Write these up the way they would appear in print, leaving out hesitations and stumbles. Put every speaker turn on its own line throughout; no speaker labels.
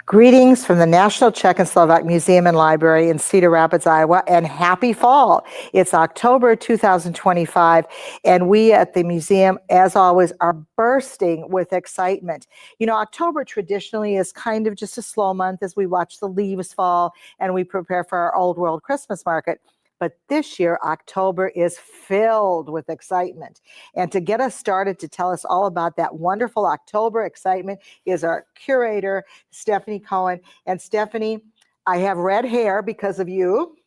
Greetings from the National Czech and Slovak Museum and Library in Cedar Rapids, Iowa, and happy fall. It's October 2025, and we at the museum, as always, are bursting with excitement. You know, October traditionally is kind of just a slow month as we watch the leaves fall and we prepare for our Old World Christmas market. But this year, October is filled with excitement. And to get us started, to tell us all about that wonderful October excitement, is our curator, Stephanie Cohen. And Stephanie, I have red hair because of you,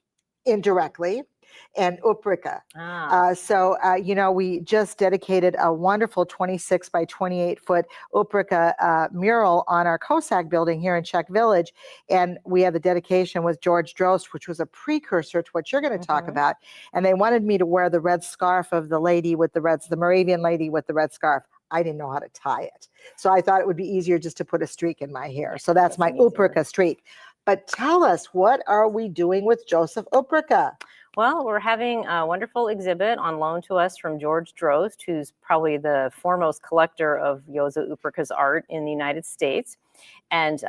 indirectly, and Uprika. You know, we just dedicated a wonderful 26 by 28 foot Uprika mural on our Cossack building here in Czech Village. And we had the dedication with George Drost, which was a precursor to what you're going to talk about. And they wanted me to wear the red scarf of the lady with the Moravian lady with the red scarf. I didn't know how to tie it. So I thought it would be easier just to put a streak in my hair. So that's my Uprika streak. But tell us, what are we doing with Joseph Uprika?
Well, we're having a wonderful exhibit on loan to us from George Drost, who's probably the foremost collector of Józef Uprika's art in the United States. And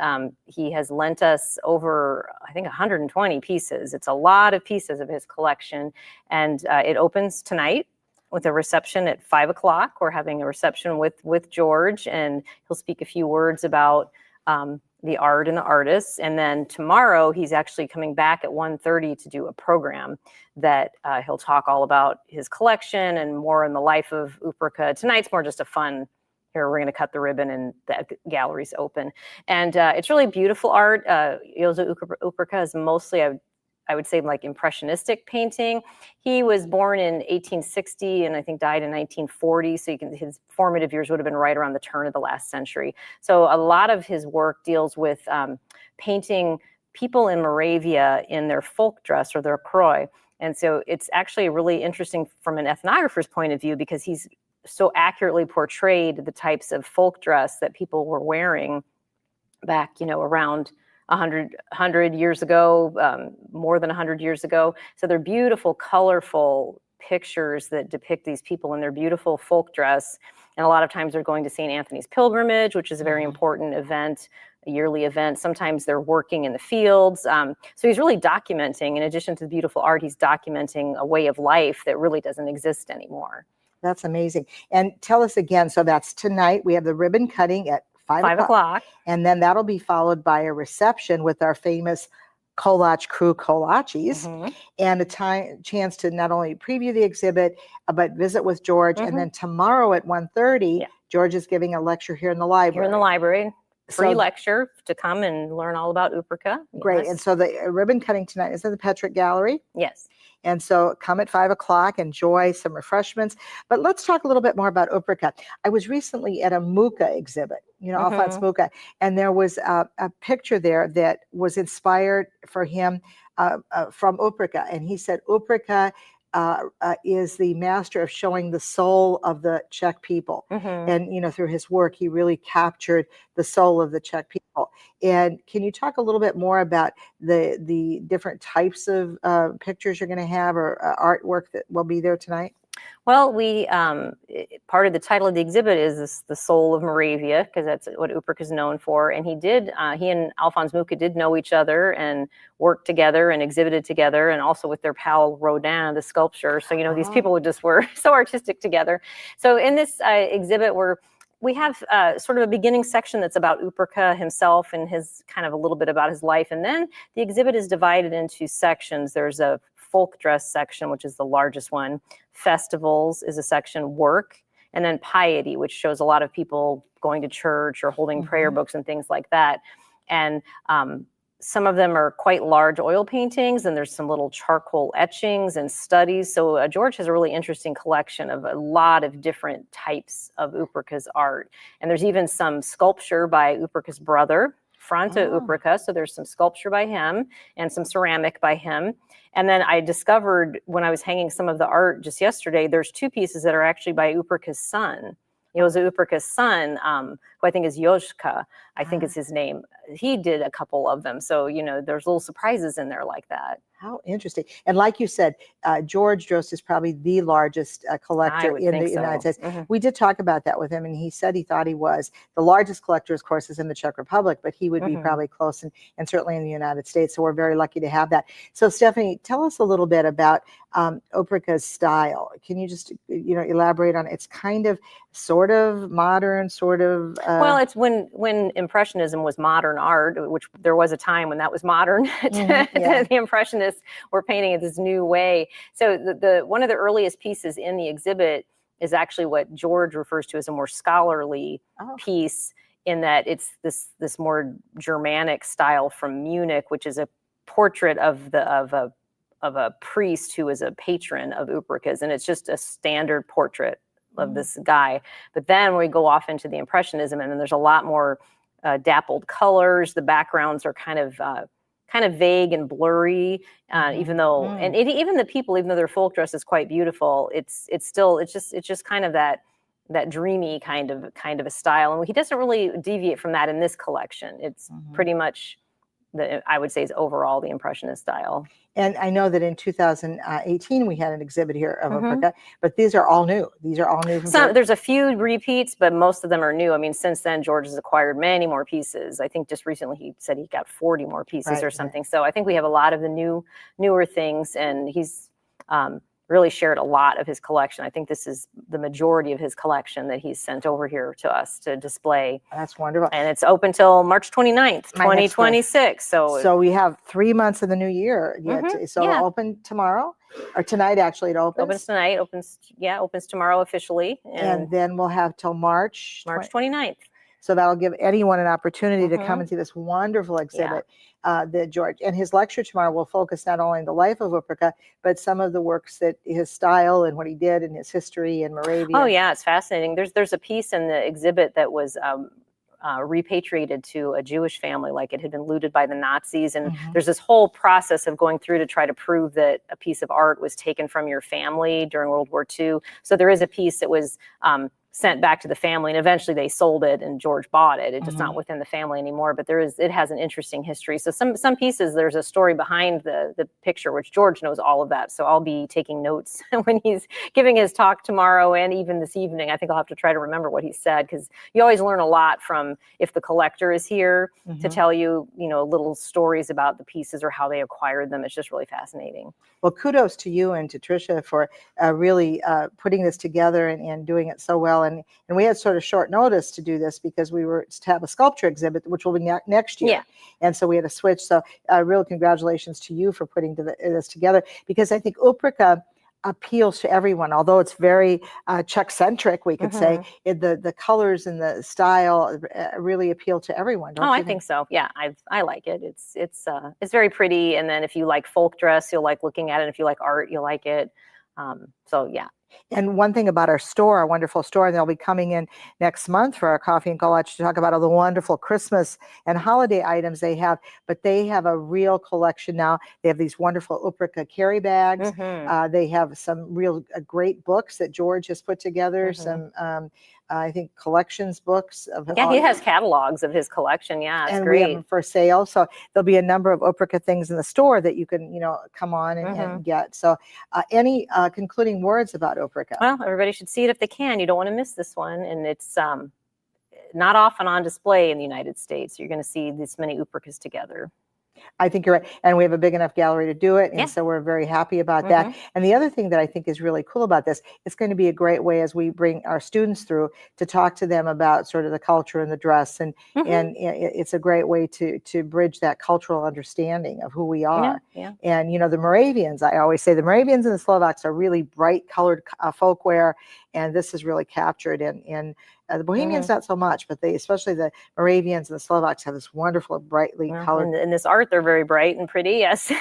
he has lent us over, I think, 120 pieces. It's a lot of pieces of his collection. And it opens tonight with a reception at 5 o'clock. We're having a reception with George, and he'll speak a few words about the art and the artists. And then tomorrow he's actually coming back at 1:30 to do a program that he'll talk all about his collection and more in the life of Uprika. Tonight's more just a fun, here we're going to cut the ribbon and the gallery's open. And it's really beautiful art. Józef Uprika is mostly, I would say, like impressionistic painting. He was born in 1860 and I think died in 1940. So his formative years would have been right around the turn of the last century. So a lot of his work deals with painting people in Moravia in their folk dress or their kroj. And so it's actually really interesting from an ethnographer's point of view because he's so accurately portrayed the types of folk dress that people were wearing back, you know, around 100 years ago, more than 100 years ago. So they're beautiful, colorful pictures that depict these people in their beautiful folk dress. And a lot of times they're going to St. Anthony's Pilgrimage, which is a very important event, a yearly event. Sometimes they're working in the fields. So he's really documenting, in addition to the beautiful art, he's documenting a way of life that really doesn't exist anymore.
That's amazing. And tell us again, so that's tonight. We have the ribbon cutting at 5 o'clock. And then that'll be followed by a reception with our famous Kolache crew, Kolaches, and a chance to not only preview the exhibit, but visit with George. And then tomorrow at 1:30, George is giving a lecture here in the library.
Here in the library. Free lecture to come and learn all about Uprika.
Great. And so the ribbon cutting tonight is in the Petrick Gallery.
Yes.
And so come at 5 o'clock, enjoy some refreshments. But let's talk a little bit more about Uprika. I was recently at a Mucha exhibit, you know, Alphonse Mucha, and there was a picture there that was inspired for him from Uprika. And he said Uprika is the master of showing the soul of the Czech people. And, you know, through his work, he really captured the soul of the Czech people. And can you talk a little bit more about the different types of pictures you're going to have or artwork that will be there tonight?
Well, we part of the title of the exhibit is the soul of Moravia, because that's what Uprika is known for. And he and Alphonse Mucha did know each other and worked together and exhibited together, and also with their pal Rodin, the sculptor. So, you know, these people just were so artistic together. So in this exhibit, we have sort of a beginning section that's about Uprika himself and his kind of a little bit about his life. And then the exhibit is divided into sections. There's a folk dress section, which is the largest one. Festivals is a section, work, and then piety, which shows a lot of people going to church or holding prayer books and things like that. And some of them are quite large oil paintings, and there's some little charcoal etchings and studies. So George has a really interesting collection of a lot of different types of Uprika's art. And there's even some sculpture by Uprika's brother, Franta Uprika. So there's some sculpture by him and some ceramic by him. And then I discovered when I was hanging some of the art just yesterday, there's two pieces that are actually by Uprika's son. Józef Uprika's son, who I think is Jožka, I think is his name. He did a couple of them. So, you know, there's little surprises in there like that.
How interesting. And like you said, George Drost is probably the largest collector
would
in
think
the United
so.
States. We did talk about that with him, and he said he thought he was. The largest collector, of course, is in the Czech Republic, but he would be probably close, and certainly in the United States. So we're very lucky to have that. So Stephanie, tell us a little bit about Oprika's style. Can you just, elaborate on it? It's kind of, sort of modern, sort of.
Well, it's when Impressionism was modern art, which there was a time when that was modern. The Impressionists were painting it this new way. So the one of the earliest pieces in the exhibit is actually what George refers to as a more scholarly piece, in that it's this more Germanic style from Munich, which is a portrait of a priest who is a patron of Oprika's, and it's just a standard portrait of this guy. But then we go off into the Impressionism, and then there's a lot more dappled colors. The backgrounds are kind of vague and blurry, even though, and even the people, even though their folk dress is quite beautiful, it's just kind of that dreamy kind of a style. And he doesn't really deviate from that in this collection. It's pretty much I would say is overall the Impressionist style.
And I know that in 2018 we had an exhibit here of Oprika, but these are all new. These are all new.
There's a few repeats, but most of them are new. I mean, since then, George has acquired many more pieces. I think just recently he said he got 40 more pieces or something. So I think we have a lot of the newer things, and he's really shared a lot of his collection. I think this is the majority of his collection that he's sent over here to us to display.
That's wonderful.
And it's open till March 29th, 2026. So
we have 3 months of the new year yet. So it'll open tomorrow, or tonight actually it opens.
Opens tonight, opens tomorrow officially.
And then we'll have till March
29th.
So that'll give anyone an opportunity to come and see this wonderful exhibit that George, and his lecture tomorrow will focus not only on the life of Oprika, but some of the works that his style and what he did and his history in Moravia.
Oh yeah, it's fascinating. There's a piece in the exhibit that was repatriated to a Jewish family, like it had been looted by the Nazis. And there's this whole process of going through to try to prove that a piece of art was taken from your family during World War II. So there is a piece that was sent back to the family, and eventually they sold it and George bought it. It's just not within the family anymore, but it has an interesting history. So some pieces, there's a story behind the picture, which George knows all of that. So I'll be taking notes when he's giving his talk tomorrow and even this evening. I think I'll have to try to remember what he said, because you always learn a lot from if the collector is here to tell you, little stories about the pieces or how they acquired them. It's just really fascinating.
Well, kudos to you and to Tricia for really putting this together and doing it so well. And we had sort of short notice to do this because we were to have a sculpture exhibit, which will be next year. And so we had to switch. So real congratulations to you for putting this together, because I think Oprika appeals to everyone, although it's very Czech-centric, we could say. The colors and the style really appeal to everyone. Don't you
I think so. Yeah, I like it. It's very pretty. And then if you like folk dress, you'll like looking at it. If you like art, you'll like it. So yeah.
And one thing about our store, our wonderful store, and they'll be coming in next month for our Coffee and Kolache to talk about all the wonderful Christmas and holiday items they have. But they have a real collection now. They have these wonderful Oprika carry bags. They have some real great books that George has put together. Some, I think, collections books of.
Yeah, he has catalogs of his collection. Yeah, it's
and
great.
We have them for sale. So there'll be a number of Oprika things in the store that you can, come on and get. So any concluding words about Oprika?
Well, everybody should see it if they can. You don't want to miss this one. And it's not often on display in the United States. You're going to see this many Oprikas together.
I think you're right. And we have a big enough gallery to do it. And so we're very happy about that. And the other thing that I think is really cool about this, it's going to be a great way as we bring our students through to talk to them about sort of the culture and the dress. And it's a great way to bridge that cultural understanding of who we are. And, the Moravians, I always say the Moravians and the Slovaks are really bright colored folkwear. And this is really captured in the Bohemians, not so much, but especially the Moravians and the Slovaks have this wonderful, brightly colored.
In this art, they're very bright and pretty, yes.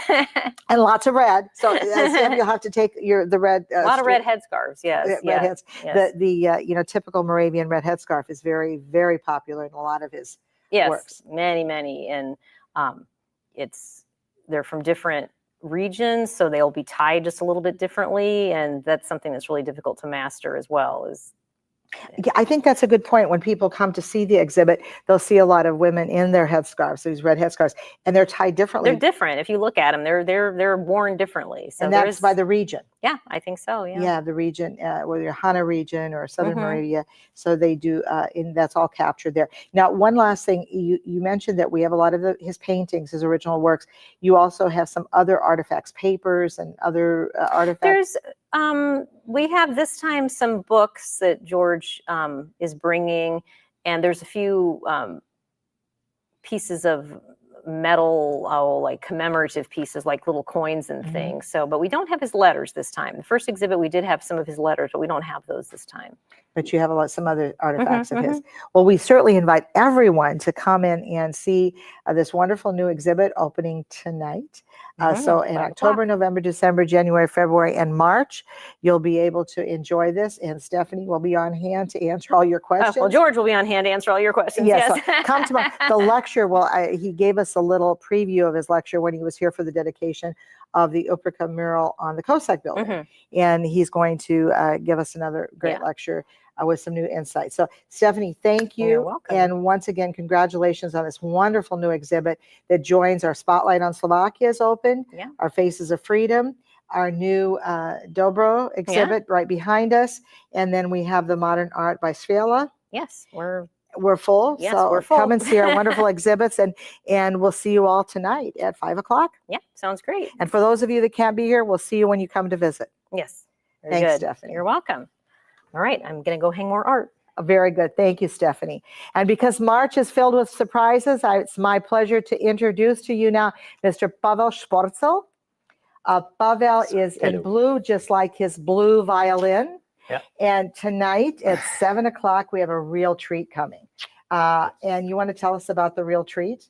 And lots of red. So Sam, you'll have to take the red.
A lot of red headscarves, yes.
Red heads. Yes. The typical Moravian red headscarf is very, very popular in a lot of his works.
Many. And they're from different regions, so they'll be tied just a little bit differently. And that's something that's really difficult to master as well, is
Yeah, I think that's a good point. When people come to see the exhibit, they'll see a lot of women in their headscarves, these red headscarves, and they're tied differently.
They're different. If you look at them, they're worn differently. So
and that's by the region.
Yeah, I think so. Yeah.
Yeah, the region, whether you're Hana region or Southern
Mhm.
Moravia. So they do, and that's all captured there. Now, one last thing, you mentioned that we have a lot of his paintings, his original works. You also have some other artifacts, papers and other artifacts.
We have this time some books that George is bringing, and there's a few pieces of metal, like commemorative pieces, like little coins and things. So, but we don't have his letters this time. The first exhibit, we did have some of his letters, but we don't have those this time.
But you have some other artifacts of his. Well, we certainly invite everyone to come in and see this wonderful new exhibit opening tonight. So in October, November, December, January, February, and March, you'll be able to enjoy this. And Stephanie will be on hand to answer all your questions.
Well, George will be on hand to answer all your questions. Yes.
So come tomorrow. The lecture, he gave us a little preview of his lecture when he was here for the dedication of the Uprka mural on the Kolache building. And he's going to give us another great lecture with some new insights. So Stephanie, thank you.
You're welcome.
And once again, congratulations on this wonderful new exhibit that joins our Spotlight on Slovakia is open, our Faces of Freedom, our new Dobro exhibit right behind us. And then we have the modern art by Svela.
Yes,
we're full.
Yes,
so
we're full.
Come and see our wonderful exhibits, and we'll see you all tonight at 5:00.
Yeah, sounds great.
And for those of you that can't be here, we'll see you when you come to visit.
Yes.
Thanks, Stephanie.
You're welcome. All right, I'm going to go hang more art.
Very good. Thank you, Stephanie. And because March is filled with surprises, it's my pleasure to introduce to you now Mr. Pavel Sportzel. Pavel is in blue, just like his blue violin.
Yeah.
And tonight at 7:00, we have a real treat coming. And you want to tell us about the real treat?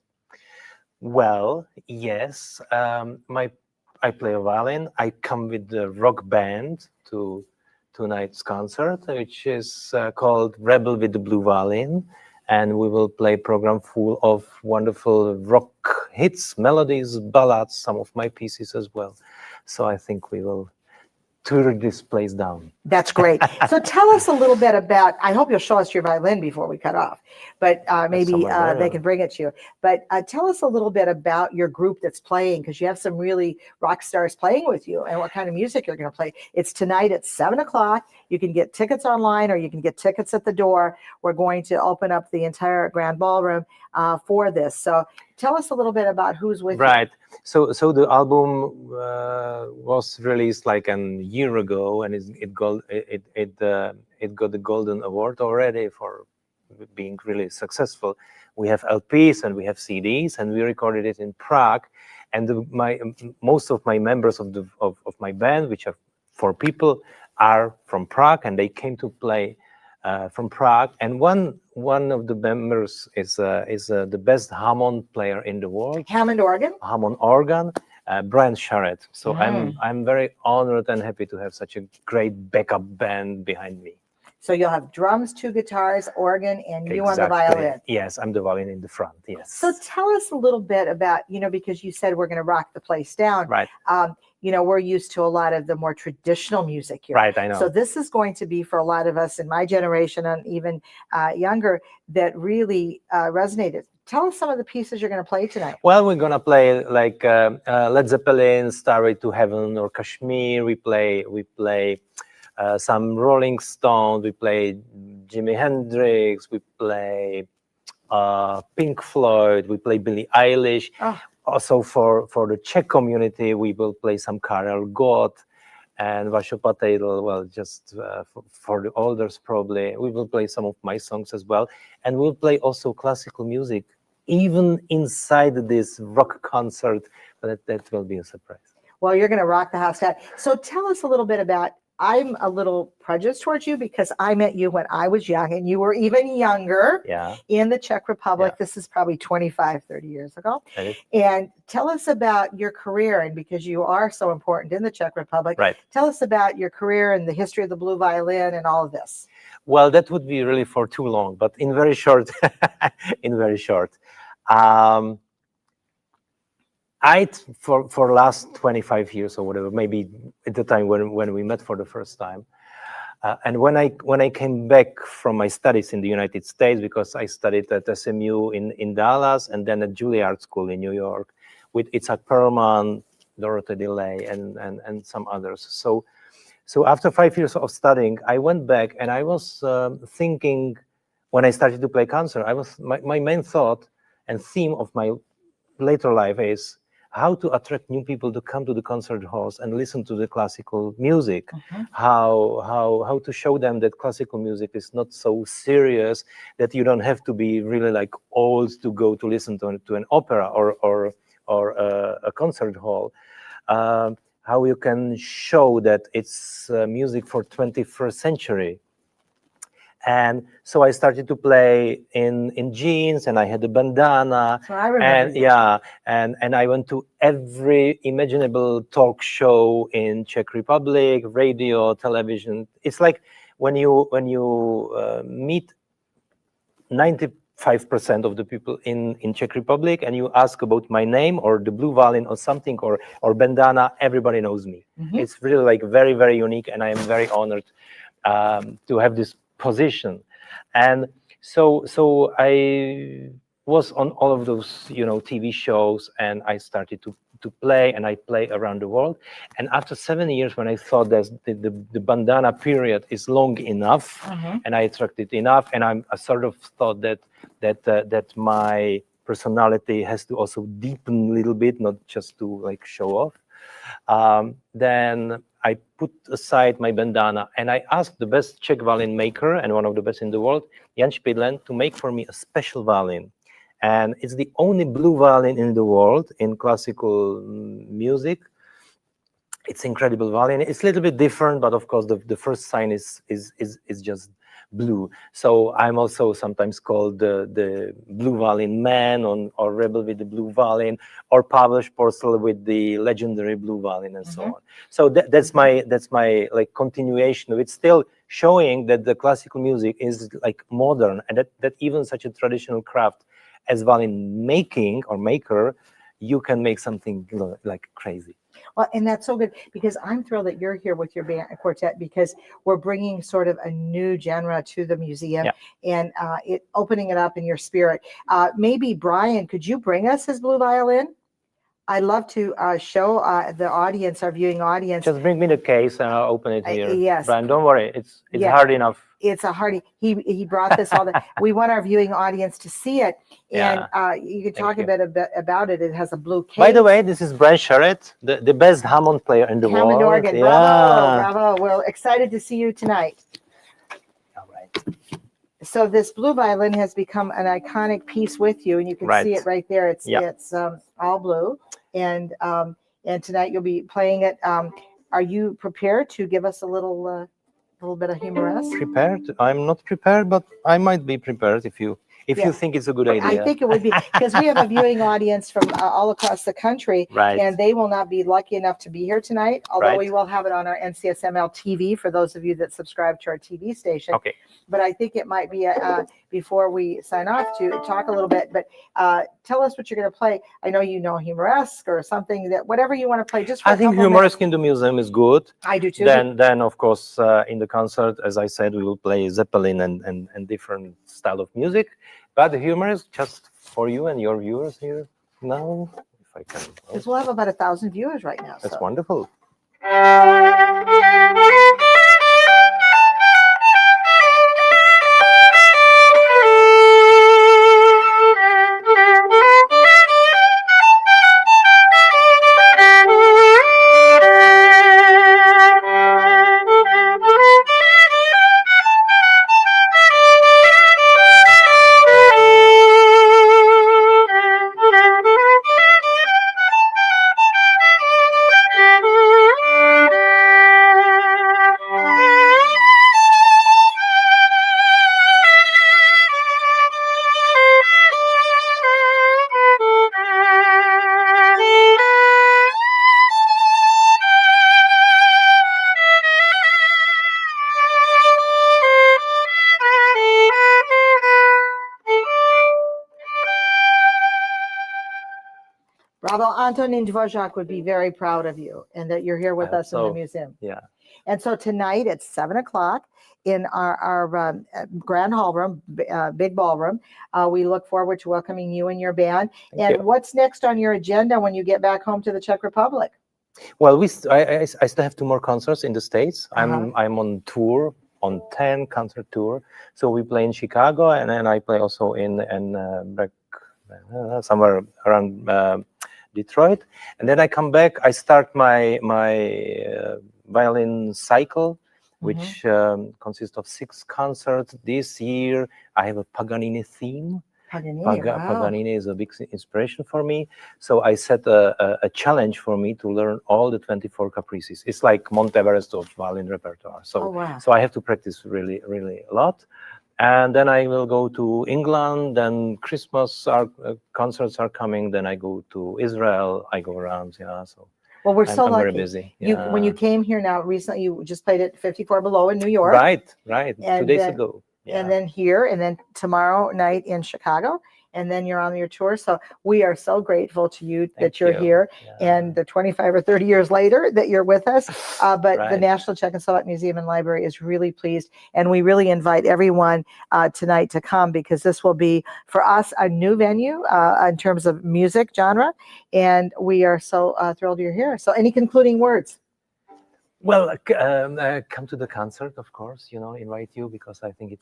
Well, yes. I play a violin. I come with the rock band to tonight's concert, which is called Rebel with the Blue Violin. And we will play a program full of wonderful rock hits, melodies, ballads, some of my pieces as well. So I think we will tour this place down.
That's great. So tell us a little bit about, I hope you'll show us your violin before we cut off, but maybe they can bring it to you. But tell us a little bit about your group that's playing, because you have some really rock stars playing with you, and what kind of music you're going to play. It's tonight at 7:00. You can get tickets online, or you can get tickets at the door. We're going to open up the entire Grand Ballroom for this. So tell us a little bit about who's with you.
Right. So the album was released like a year ago, and it got the Golden Award already for being really successful. We have LPs and we have CDs, and we recorded it in Prague. And most of my members of my band, which are 4 people, are from Prague, and they came to play from Prague. And one of the members is the best Hammond player in the world.
Hammond organ.
Hammond organ, Brian Charrett. So I'm very honored and happy to have such a great backup band behind me.
So you'll have drums, 2 guitars, organ, and you on the violin.
Yes, I'm the violin in the front. Yes.
So tell us a little bit about, because you said we're going to rock the place down.
Right.
We're used to a lot of the more traditional music here.
Right, I know.
So this is going to be for a lot of us in my generation and even younger that really resonated. Tell us some of the pieces you're going to play tonight.
Well, we're going to play like Led Zeppelin, Starway to Heaven, or Kashmir. We play some Rolling Stones. We play Jimi Hendrix. We play Pink Floyd. We play Billie Eilish.
Oh.
Also for the Czech community, we will play some Karel Gott and Vašo Patejdl. Well, just for the olders probably. We will play some of my songs as well. And we'll play also classical music, even inside this rock concert. But that will be a surprise.
Well, you're going to rock the house down. So tell us a little bit about, I'm a little prejudiced towards you because I met you when I was young, and you were even younger in the Czech Republic.
Yeah.
This is probably 25, 30 years ago.
Right.
And tell us about your career, and because you are so important in the Czech Republic,
Right.
Tell us about your career and the history of the blue violin and all of this.
Well, that would be really for too long, but in very short, for last 25 years or whatever, maybe at the time when we met for the first time, And when I came back from my studies in the United States, because I studied at SMU in Dallas and then at Juilliard School in New York with Itzhak Perlman, Dorothy DeLay, and some others. So after 5 years of studying, I went back and I was thinking, when I started to play concert, my main thought and theme of my later life is how to attract new people to come to the concert halls and listen to the classical music. How to show them that classical music is not so serious, that you don't have to be really like old to go to listen to an opera or a concert hall. How you can show that it's music for 21st century. And so I started to play in jeans, and I had a bandana.
So I remember
And
you.
yeah, and I went to every imaginable talk show in Czech Republic, radio, television. It's like when you meet 95% of the people in Czech Republic, and you ask about my name or the blue violin or something or bandana, everybody knows me. It's really like very, very unique, and I am very honored to have this position. And so I was on all of those TV shows, and I started to play, and I play around the world. And after 7 years, when I thought that the bandana period is long enough, and I attracted enough, and I sort of thought that my personality has to also deepen a little bit, not just to like show off. Then I put aside my bandana, and I asked the best Czech violin maker and one of the best in the world, Jan Špidlen, to make for me a special violin. And it's the only blue violin in the world in classical music. It's incredible violin. It's a little bit different, but of course the first sign is just blue. So I'm also sometimes called the blue violin man, or Rebel with the blue violin, or Pavel Sporcel with the legendary blue violin, and so on. So that's my like continuation. It's still showing that the classical music is like modern, and that even such a traditional craft as violin making or maker, you can make something like crazy.
Well, and that's so good, because I'm thrilled that you're here with your band quartet, because we're bringing sort of a new genre to the museum, and opening it up in your spirit. Maybe Brian, could you bring us his blue violin? I'd love to show the audience, our viewing audience.
Just bring me the case and I'll open it here.
Yes.
Brian, don't worry. It's hard enough.
It's a hardy. He brought this we want our viewing audience to see it, and you can talk a bit about it. It has a blue case.
By the way, this is Brian Sherritt, the best Hammond player in the world.
Hammond organ. Bravo. We're excited to see you tonight.
All right.
So this blue violin has become an iconic piece with you, and you can see it right there. It's all blue, and tonight you'll be playing it. Are you prepared to give us a little bit of humoresque?
Prepared? I'm not prepared, but I might be prepared if you think it's a good idea.
I think it would be, because we have a viewing audience from all across the country, and they will not be lucky enough to be here tonight, although we will have it on our NCSML TV for those of you that subscribe to our TV station.
Okay.
But I think it might be, before we sign off, to talk a little bit, but tell us what you're going to play. I know you know humoresque or something, that whatever you want to play. Just for
I think humoresque in the museum is good.
I do too.
Then of course, in the concert, as I said, we will play Zeppelin and different style of music. But the humor is just for you and your viewers here now. If I can.
Because we'll have about 1,000 viewers right now.
That's wonderful.
Well, Antonin Dvorak would be very proud of you and that you're here with
hope
us in the
so.
museum.
Yeah.
And so tonight at 7 o'clock in our grand hall room, big ballroom, we look forward to welcoming you and your band.
Thank you.
What's next on your agenda when you get back home to the Czech Republic?
Well, I still have 2 more concerts in the States.
Uh-huh.
I'm on tour, on 10 concert tour. So we play in Chicago, and then I play also in somewhere around Detroit. And then I come back. I start my violin cycle, which consists of 6 concerts. This year I have a Paganini theme.
Paganini, wow.
Paganini is a big inspiration for me. So I set a challenge for me to learn all the 24 caprices. It's like Mount Everest of violin repertoire. So,
Oh, wow.
so I have to practice really, really a lot. And then I will go to England. Then Christmas concerts are coming. Then I go to Israel. I go around. Yeah. So
Well, we're so
I'm
lucky.
very busy.
When you came here now recently, you just played at 54 Below in New York.
Right.
And
2 days
then-
ago. Yeah.
And then here, and then tomorrow night in Chicago, and then you're on your tour. So we are so grateful to you that
Thank
you're
you.
here,
Yeah.
and the 25 or 30 years later that you're with us. But the
Right.
National Czechoslovak Museum and Library is really pleased, and we really invite everyone tonight to come, because this will be for us a new venue in terms of music genre, and we are so thrilled you're here. So any concluding words?
Well, come to the concert, of course, invite you, because I think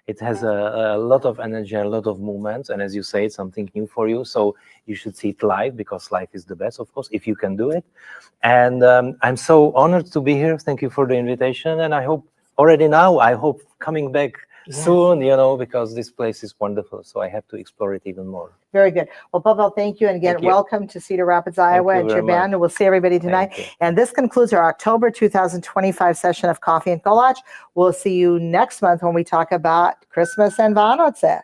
it has a lot of energy, a lot of movements. And as you say, it's something new for you. So you should see it live, because live is the best, of course, if you can do it. And I'm so honored to be here. Thank you for the invitation. And I hope coming back soon, because this place is wonderful. So I have to explore it even more.
Very good. Well, Pavel, thank you. And again,
Thank you.
welcome to Cedar Rapids, Iowa,
you
and your
very
band.
much.
And we'll see everybody tonight.
Thank you.
And this concludes our October 2025 session of Coffee and Kolache. We'll see you next month when we talk about Christmas and Vánoce.